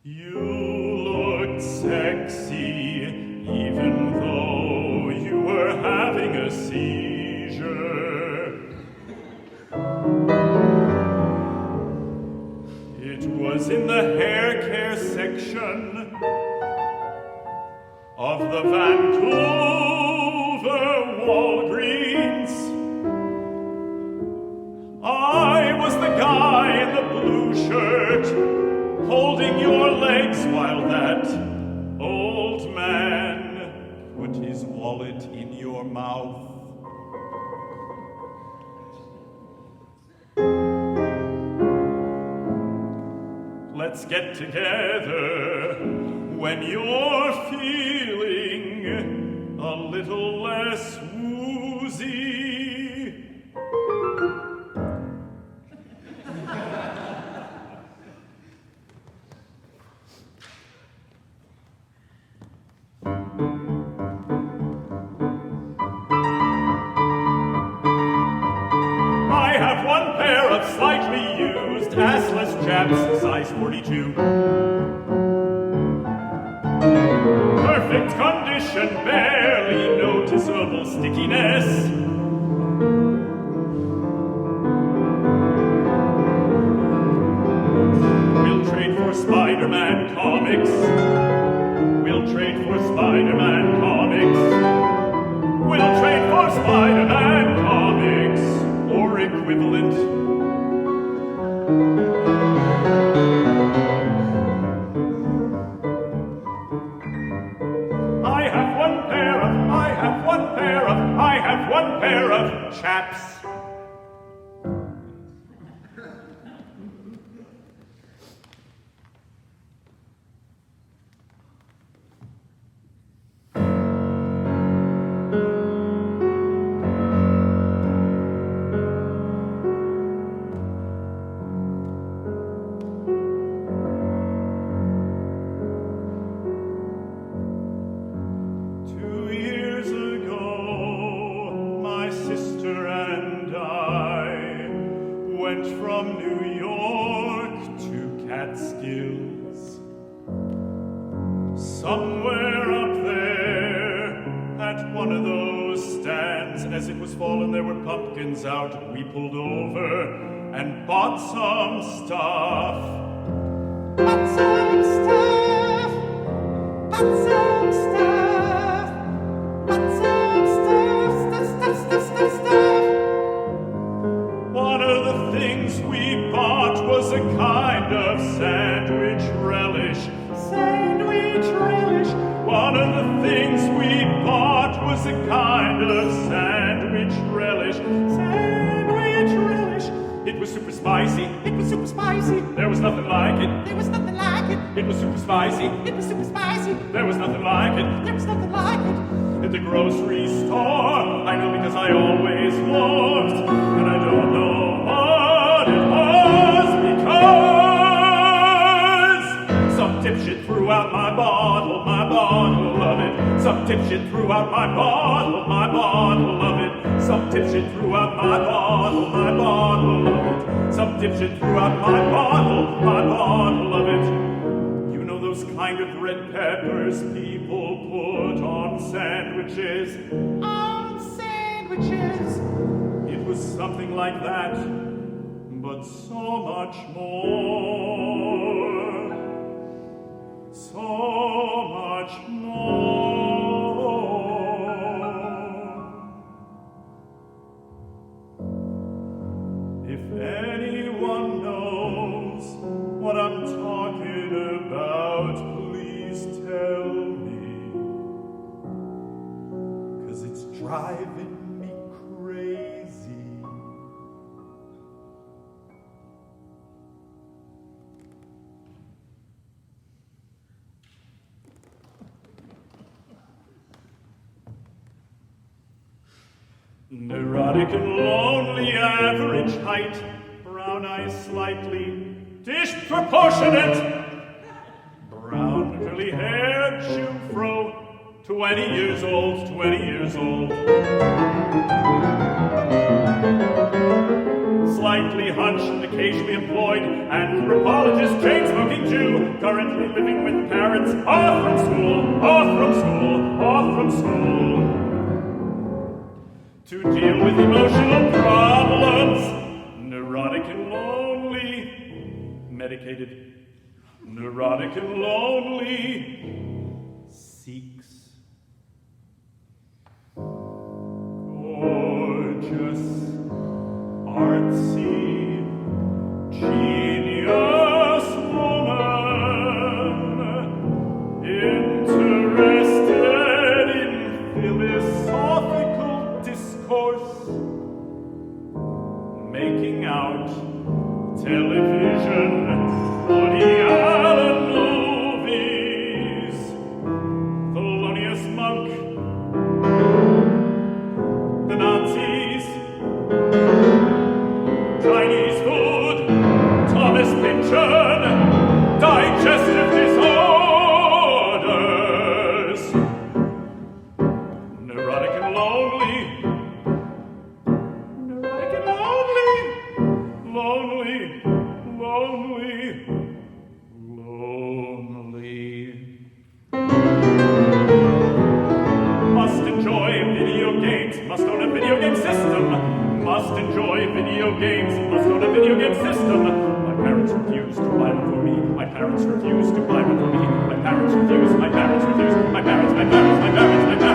You looked sexy, even though you were having a seizure. It was in the hair care section of the Vancouver Walgreens. I was the guy in the blue shirt holding your legs while that old man put his wallet in your mouth. Let's get together when you're feeling a little less woozy. I have one pair of slightly used Assless Chaps, size 42. Perfect condition, barely noticeable stickiness. We'll trade for Spider-Man comics. We'll trade for Spider-Man comics. We'll trade for Spider-Man comics, or equivalent. I have one pair of chaps. From New York to Catskills, somewhere up there at one of those stands, as it was fall and there were pumpkins out, we pulled over and bought some stuff. Bought some stuff. Bought some stuff. Bought some stuff. Stuff. One of the things we bought was a kind of sandwich relish. Sandwich relish. One of the things we bought was a kind of sandwich relish. Sandwich relish. It was super spicy. It was super spicy. There was nothing like it. There was nothing like it. It was super spicy. It was super spicy. There was nothing like it. There was nothing like it. At the grocery store, I know because I always looked, and I don't know what it was, because some dipshit threw out my bottle of it. Some dipshit threw out my bottle of it. Some dipshit threw out my bottle of it. Some dipshit threw out my bottle of it. You know those kind of red peppers people put on sandwiches? On sandwiches. It was something like that, but so much more. So much more. If anyone knows what I'm talking about, please tell me, 'cause it's driving me crazy. Neurotic and lonely, average height, brown eyes slightly disproportionate, brown curly hair, Jufro, 20 years old, 20 years old. Slightly hunched and occasionally employed unemployed, anthropologist, chain-smoking Jew, currently living with parents, off from school, off from school, off from school. To deal with emotional problems, neurotic and lonely, medicated, neurotic and lonely, seeks gorgeous, artsy, genius woman, interested in philosophical discourse, making out television, Woody Allen movies, Thelonious Monk, the Nazis, Chinese food, Thomas Pynchon, digestive disorders, neurotic and lonely, neurotic and lonely, lonely, lonely, lonely. Must enjoy video games, must own a video game system. Must enjoy video games, must own a video game system. My parents refuse to buy one for me. My parents refuse to buy one for me. My parents refuse, my parents refuse, my parents, my parents, my parents, my parents.